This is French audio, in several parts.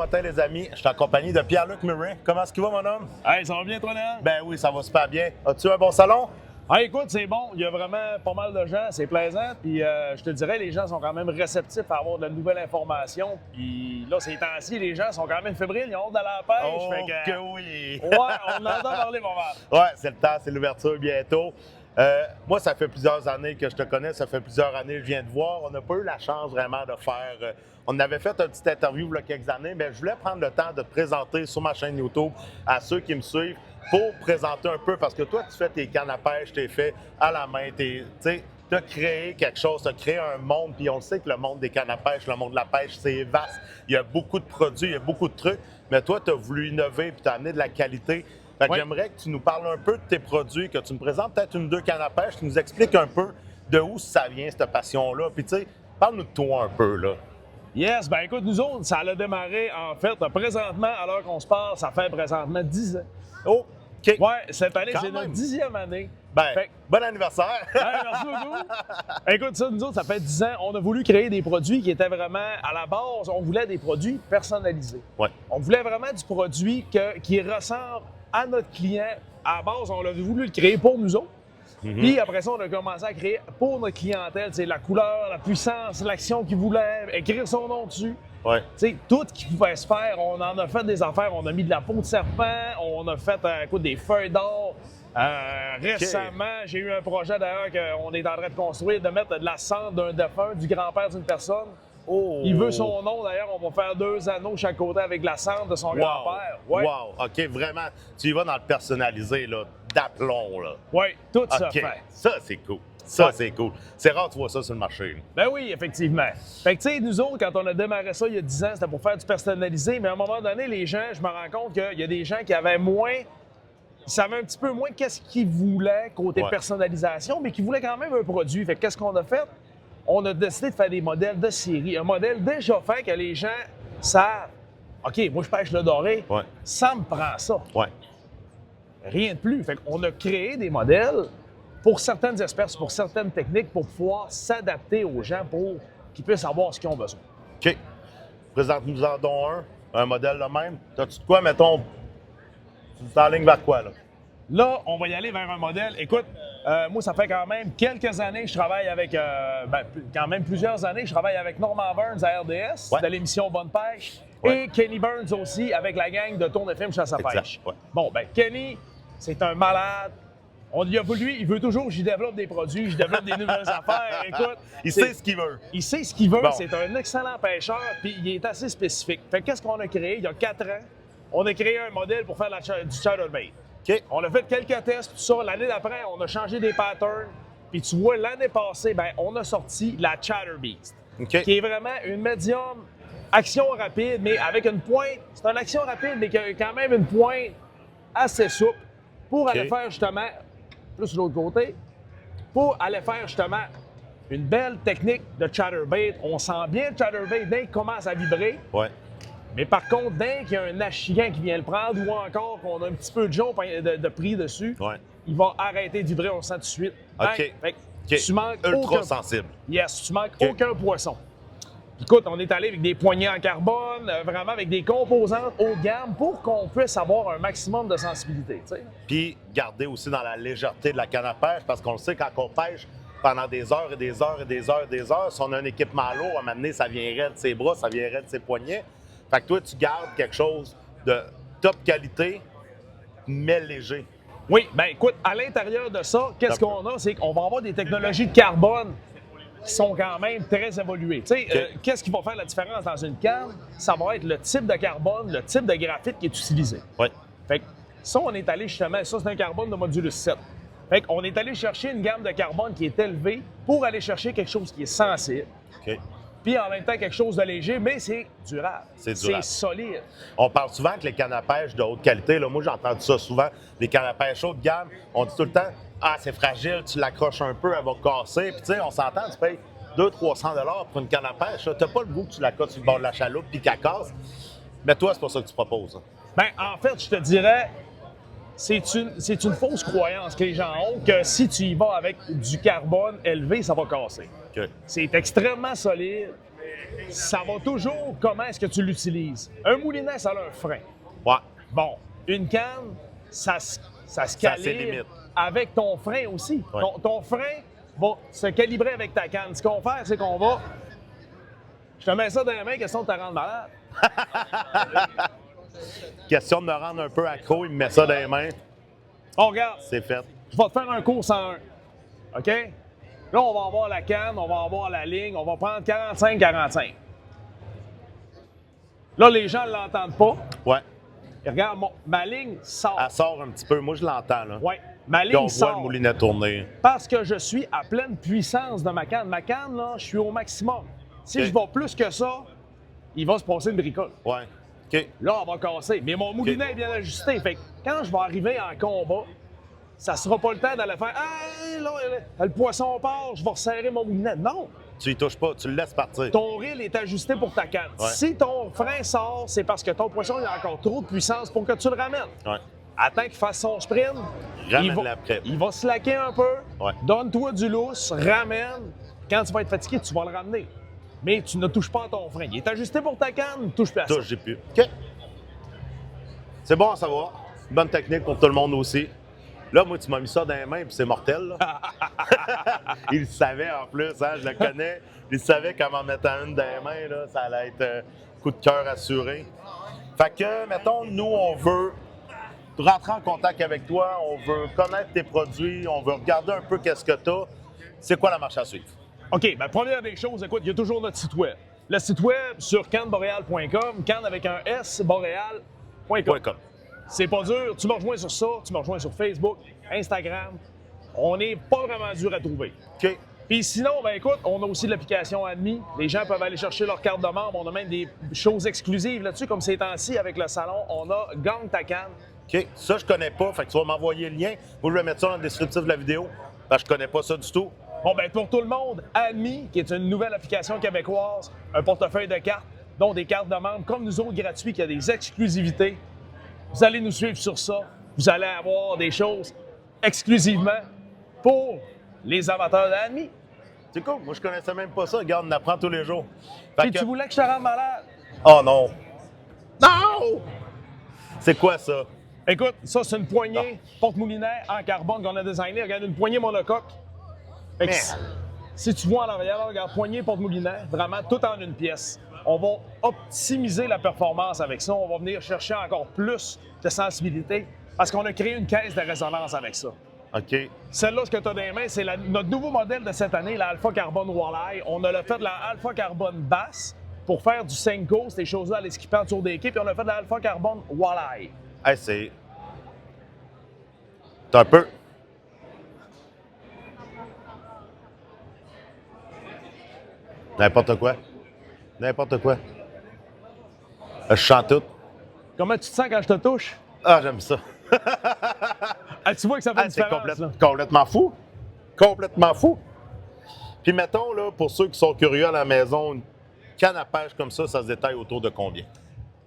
matin, les amis. Je suis en compagnie de Pierre-Luc Murray. Comment est-ce qu'il va, mon homme? Hey, ça va bien, toi, Léon? Ben oui, ça va super bien. As-tu un bon salon? Ah, écoute, c'est bon. Il y a vraiment pas mal de gens. C'est plaisant. Puis, je te dirais, les gens sont quand même réceptifs à avoir de la nouvelle information. Puis là, ces temps-ci, les gens sont quand même fébriles. Ils ont hâte d'aller à la pêche. Oh, Fait que oui! Ouais, on en entend parler pas mal. Ouais, c'est le temps, c'est l'ouverture bientôt. Moi, ça fait plusieurs années que je te connais, ça fait plusieurs années que je viens te voir. On n'a pas eu la chance vraiment de faire... on avait fait une petite interview il y a quelques années, mais je voulais prendre le temps de te présenter sur ma chaîne YouTube à ceux qui me suivent pour présenter un peu, parce que toi, tu fais tes cannes à pêche, tu es fait à la main, tu as créé quelque chose, tu as créé un monde, puis on le sait que le monde des cannes à pêche, le monde de la pêche, c'est vaste. Il y a beaucoup de produits, il y a beaucoup de trucs, mais toi, tu as voulu innover puis tu as amené de la qualité. Fait que Oui. j'aimerais que tu nous parles un peu de tes produits, que tu nous présentes peut-être une ou deux cannes à pêche, que tu nous expliques un peu de où ça vient, cette passion-là. Puis, tu sais, parle-nous de toi un peu, là. Yes, ben écoute, nous autres, ça a démarré, en fait, présentement, à l'heure qu'on se parle, ça fait présentement 10 ans. Oh, OK. Ouais, cette année, Quand c'est notre même. 10e année. Ben, Fait- bon anniversaire! Ouais, merci beaucoup. Écoute, ça, nous autres, ça fait 10 ans. On a voulu créer des produits qui étaient vraiment, à la base, on voulait des produits personnalisés. Ouais. On voulait vraiment du produit qui ressemble à notre client. À la base, on a voulu le créer pour nous autres. Puis après ça, on a commencé à créer pour notre clientèle, c'est la couleur, la puissance, l'action qu'il voulait, écrire son nom dessus. Ouais. Tu sais, tout qui pouvait se faire, on en a fait des affaires. On a mis de la peau de serpent, on a fait écoute, des feuilles d'or. Récemment, j'ai eu un projet d'ailleurs qu'on est en train de construire, de mettre de la cendre d'un défunt, du grand-père d'une personne. Oh! Il veut son nom, d'ailleurs, on va faire 2 anneaux chaque côté avec la cendre de son Wow! grand-père. Ouais. Wow! OK, vraiment, tu y vas dans le personnalisé, là, d'aplomb, là. Oui, tout ça OK, fait. ça, c'est cool. Ça, Ouais. c'est cool. C'est rare que tu vois ça sur le marché, là. Ben oui, effectivement. Fait que, tu sais, nous autres, quand on a démarré ça il y a 10 ans, c'était pour faire du personnalisé, mais à un moment donné, les gens, je me rends compte qu'il y a des gens qui avaient moins. Ils savaient un petit peu moins qu'est-ce qu'ils voulaient côté Ouais. personnalisation, mais qui voulaient quand même un produit. Fait que qu'est-ce qu'on a fait? On a décidé de faire des modèles de série. Un modèle déjà fait que les gens savent. OK, moi, je pêche le doré. Ouais. Ça me prend ça. Ouais. Rien de plus. Fait qu'on a créé des modèles pour certaines espèces, pour certaines techniques, pour pouvoir s'adapter aux gens pour qu'ils puissent avoir ce qu'ils ont besoin. OK. Présente-nous-en donc un modèle de même. T'as-tu de quoi, mettons, tu t'enlignes vers quoi, là? Là, on va y aller vers un modèle. Écoute, moi, ça fait quand même quelques années que je travaille avec, quand même plusieurs années, je travaille avec Norman Burns à RDS, Ouais. de l'émission Bonne Pêche, Ouais. et Kenny Burns aussi, avec la gang de Tourne FM Chasse à Exact, Pêche. ouais. Bon, ben Kenny, c'est un malade. On lui a voulu, il veut toujours que j'y développe des produits, je développe des nouvelles affaires. Écoute, Il c'est- sait ce qu'il veut. il sait ce qu'il veut, Bon. c'est un excellent pêcheur, puis il est assez spécifique. Fait que qu'est-ce qu'on a créé il y a 4 ans? On a créé un modèle pour faire du chatterbait. OK. On a fait quelques tests, tout ça. L'année d'après, on a changé des patterns. Puis tu vois, l'année passée, ben, on a sorti la Chatterbeast, OK. qui est vraiment une médium action rapide, mais avec une pointe. C'est une action rapide, mais qui a quand même une pointe assez souple pour aller faire justement, plus de l'autre côté, pour aller faire justement une belle technique de chatterbait. On sent bien le chatterbait dès qu'il commence à vibrer. Ouais. Mais par contre, dès qu'il y a un achigan qui vient le prendre ou encore qu'on a un petit peu de jonc de prix dessus, Ouais. il va arrêter de vibrer, on le sent tout de suite. OK. Bang! Fait que OK. tu manques Ultra aucun... sensible. Yes, tu manques OK. aucun poisson. Écoute, on est allé avec des poignées en carbone, vraiment avec des composantes haut de gamme pour qu'on puisse avoir un maximum de sensibilité, tu sais. Puis garder aussi dans la légèreté de la canne à pêche, parce qu'on le sait, quand on pêche pendant des heures et des heures et des heures et des heures, si on a un équipement lourd, à un moment donné, ça vient raide de ses bras, ça vient raide de ses poignets. Fait que toi, tu gardes quelque chose de top qualité, mais léger. Oui, bien écoute, à l'intérieur de ça, qu'est-ce qu'on a? C'est qu'on va avoir des technologies de carbone qui sont quand même très évoluées. Tu sais, OK. qu'est-ce qui va faire la différence dans une canne? Ça va être le type de carbone, le type de graphite qui est utilisé. Oui. Fait que ça, on est allé justement, ça c'est un carbone de Modulus 7. Fait qu'on est allé chercher une gamme de carbone qui est élevée pour aller chercher quelque chose qui est sensible, OK. puis en même temps quelque chose de léger, mais c'est durable. C'est durable. C'est solide. On parle souvent que les cannes à pêche de haute qualité, là, moi j'ai entendu ça souvent, les cannes à pêche haut de gamme, on dit tout le temps « Ah, c'est fragile, tu l'accroches un peu, elle va casser. » Puis tu sais, on s'entend, tu payes 200-300 $ pour une canne à pêche. Tu n'as pas le goût que tu la casses sur le bord de la chaloupe puis qu'elle casse. Mais toi, c'est pas ça que tu proposes. Hein. Ben, en fait, je te dirais, c'est une fausse croyance que les gens ont que si tu y vas avec du carbone élevé, ça va casser. OK. C'est extrêmement solide. ça va toujours comment est-ce que tu l'utilises. Un moulinet, ça a un frein. Ouais. Bon, une canne, ça se calibre avec ton frein aussi. Ouais. Ton frein va se calibrer avec ta canne. Ce qu'on va faire, c'est qu'on va... Je te mets ça dans les mains, question de te rendre malade. Question de me rendre un peu accro, il me met ça dans les mains. On regarde. C'est fait. Je vais te faire un cours 101. OK? Là, on va avoir la canne, on va avoir la ligne, on va prendre 45-45. Là, les gens ne l'entendent pas. Ouais. Et regarde, ma ligne sort. Elle sort un petit peu. Moi, je l'entends, là. Oui, ma Puis on ligne voit le sort. moulinet tourner. Parce que je suis à pleine puissance de ma canne. Ma canne, là, je suis au maximum. Si OK. je vais plus que ça, il va se passer une bricole. Ouais. OK. Là, on va casser. Mais mon moulinet est bien ajusté. Fait que quand je vais arriver en combat, ça sera pas le temps d'aller faire « Hey, là, le poisson part, je vais resserrer mon moulinet. » Non! Tu y touches pas, tu le laisses partir. Ton reel est ajusté pour ta canne. Ouais. Si ton frein sort, c'est parce que ton poisson a encore trop de puissance pour que tu le ramènes. Ouais. Attends qu'il fasse son sprint. Ramène-le après. Il va slacker un peu. Ouais. Donne-toi du lousse, ramène. Quand tu vas être fatigué, tu vas le ramener. Mais tu ne touches pas à ton frein. Il est ajusté pour ta canne, ne touche plus à ça. Touche, j'ai plus. OK. C'est bon à savoir. Bonne technique pour tout le monde aussi. Là, moi, tu m'as mis ça dans les mains, puis c'est mortel, là. Il le savait en plus, hein, je le connais. Il savait qu'en m'en mettant une dans les mains, là, ça allait être coup de cœur assuré. Fait que, mettons, nous, on veut rentrer en contact avec toi, on veut connaître tes produits, on veut regarder un peu qu'est-ce que tu as. C'est quoi la marche à suivre? OK, bien, première des choses, écoute, il y a toujours notre site web. Le site web sur canboreal.com, canne avec un S, boreal.com. .com. C'est pas dur, tu me rejoins sur ça, tu me rejoins sur Facebook, Instagram. On n'est pas vraiment dur à trouver. OK. Puis sinon, ben écoute, on a aussi l'application Admi. Les gens peuvent aller chercher leur carte de membre. On a même des choses exclusives là-dessus, comme ces temps-ci avec le salon. On a Gang ta canne. OK. Ça, je connais pas. Fait que tu vas m'envoyer le lien. Moi, je vais mettre ça dans le descriptif de la vidéo. Parce que je connais pas ça du tout. Bon, ben pour tout le monde, Admi, qui est une nouvelle application québécoise, un portefeuille de cartes, dont des cartes de membres comme nous autres gratuits, qui a des exclusivités. Vous allez nous suivre sur ça. Vous allez avoir des choses exclusivement pour les amateurs d'Admi. C'est cool. Moi, je connaissais même pas ça. Regarde, on apprend tous les jours. Fait Puis que... tu voulais que je te rende malade? Oh non! Non! C'est quoi ça? Écoute, ça, c'est une poignée porte-moulinet en carbone qu'on a designé. Regarde, une poignée monocoque. Fait que si tu vois en arrière, regarde, poignée porte-moulinet, vraiment tout en une pièce. On va optimiser la performance avec ça. On va venir chercher encore plus de sensibilité parce qu'on a créé une caisse de résonance avec ça. OK. Celle-là, ce que tu as dans les mains, c'est notre nouveau modèle de cette année, la Alpha Carbone Walleye. On a fait de la Alpha Carbone basse pour faire du Senko, ces choses-là, les skipper autour des quais, puis on a fait de la Alpha Carbone Walleye. Hey, c'est... T'as un peu... N'importe quoi. N'importe quoi. Je chante tout. Comment tu te sens quand je te touche? Ah, j'aime ça. Ah, tu vois que ça fait une C'est différence, là. complètement fou. Complètement fou. Puis mettons, là, pour ceux qui sont curieux à la maison, une canne à pêche comme ça se détaille autour de combien?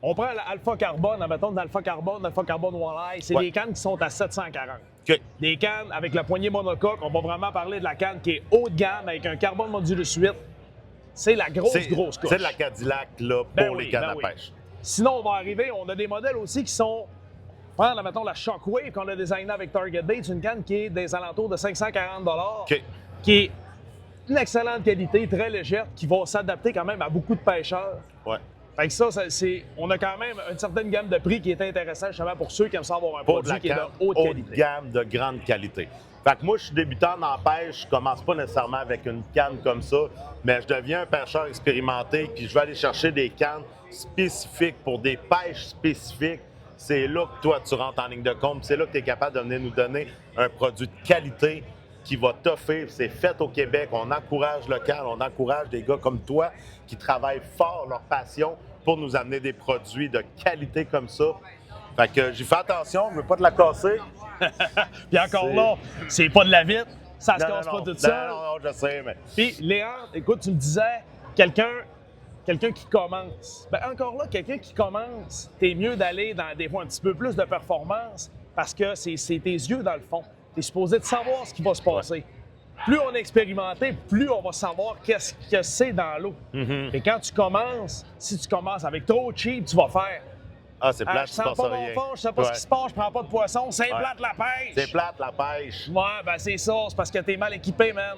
On prend l'Alpha Carbone, mettons de l'Alpha Carbone Walleye, c'est Ouais. des cannes qui sont à 740. OK. Des cannes avec la poignée monocoque, on va vraiment parler de la canne qui est haut de gamme avec un carbone modulus 8. C'est la grosse coche. C'est de la Cadillac, là, pour Ben les oui, cannes ben à oui. pêche. Sinon, on va arriver, on a des modèles aussi qui sont... Prends, mettons, la Shockwave qu'on a designé avec Target Date. C'est une canne qui est des alentours de 540 OK. qui est une excellente qualité, très légère, qui va s'adapter quand même à beaucoup de pêcheurs. Ouais. Fait que ça, on a quand même une certaine gamme de prix qui est intéressante justement pour ceux qui aiment ça avoir un Pour de produit la qui est canne de haute qualité. gamme, de grande qualité. Fait que moi, je suis débutant en pêche. Je commence pas nécessairement avec une canne comme ça, mais je deviens un pêcheur expérimenté, puis je vais aller chercher des cannes spécifiques pour des pêches spécifiques. C'est là que toi, tu rentres en ligne de compte. C'est là que tu es capable de venir nous donner un produit de qualité qui va toffer. C'est fait au Québec. On encourage local, on encourage des gars comme toi qui travaillent fort leur passion pour nous amener des produits de qualité comme ça. Fait que j'ai fait attention, je veux pas te la casser. Puis encore là, c'est pas de la vitre, ça se casse pas tout ça. Non, je sais, mais... Puis Léon, écoute, tu me disais, quelqu'un qui commence. Ben encore là, quelqu'un qui commence, t'es mieux d'aller dans des fois un petit peu plus de performance parce que c'est tes yeux dans le fond. T'es supposé de savoir ce qui va se passer. plus on est expérimenté, plus on va savoir qu'est-ce que c'est dans l'eau. Et quand tu commences, si tu commences avec trop cheap, tu vas faire. Ah, c'est plate, Je tu sens passes pas rien. mon fond, je sais pas ce qui se passe, je prends pas de poisson, c'est plate la pêche. C'est plate la pêche. Ouais, ben c'est ça, c'est parce que t'es mal équipé, man.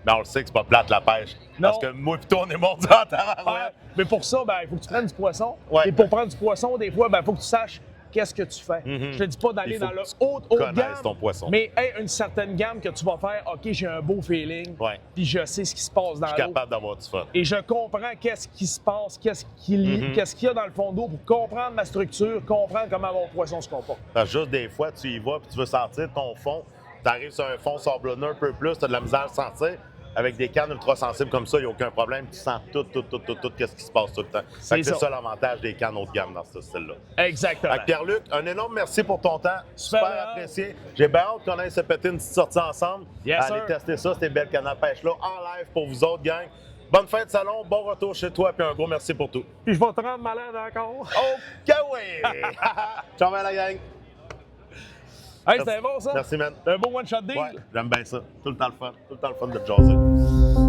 Mais on le sait que c'est pas plate la pêche. Non. Parce que moi plutôt on est mordu en tabarouette. Ouais, mais pour ça, ben, il faut que tu prennes du poisson. Ouais. Et pour prendre du poisson, des fois, ben, il faut que tu saches qu'est-ce que tu fais. Je te dis pas d'aller Il faut dans le que tu haut connaisses gamme, ton poisson. mais hey, une certaine gamme que tu vas faire, OK, j'ai un beau feeling, Ouais. puis je sais ce qui se passe dans Je suis l'eau. capable d'avoir du fun. Et je comprends qu'est-ce qui se passe, qu'est-ce qu'il y a dans le fond d'eau pour comprendre ma structure, comprendre comment mon poisson se comporte. Parce que juste des fois, tu y vas puis tu veux sentir ton fond. Tu arrives sur un fond sablonneux un peu plus, tu as de la misère à le sentir. Avec des cannes ultra sensibles comme ça, il n'y a aucun problème. Tu sens tout, qu'est-ce qui se passe tout le temps. C'est ça l'avantage des cannes haut de gamme dans ce style-là. Exactement. Pierre-Luc, un énorme merci pour ton temps. Super Super apprécié. J'ai bien hâte qu'on aille se péter une petite sortie ensemble. Yes, Allez sir. tester ça, ces belles cannes à pêche-là, en live pour vous autres, gang. Bonne fin de salon, bon retour chez toi, puis un gros merci pour tout. Puis je vais te rendre malade encore. OK, oui! Ciao, la gang! Hey, c'était bon ça? Merci, man. Un beau one-shot deal. Ouais, j'aime bien ça. Tout le temps le fun. Tout le temps le fun de te jaser.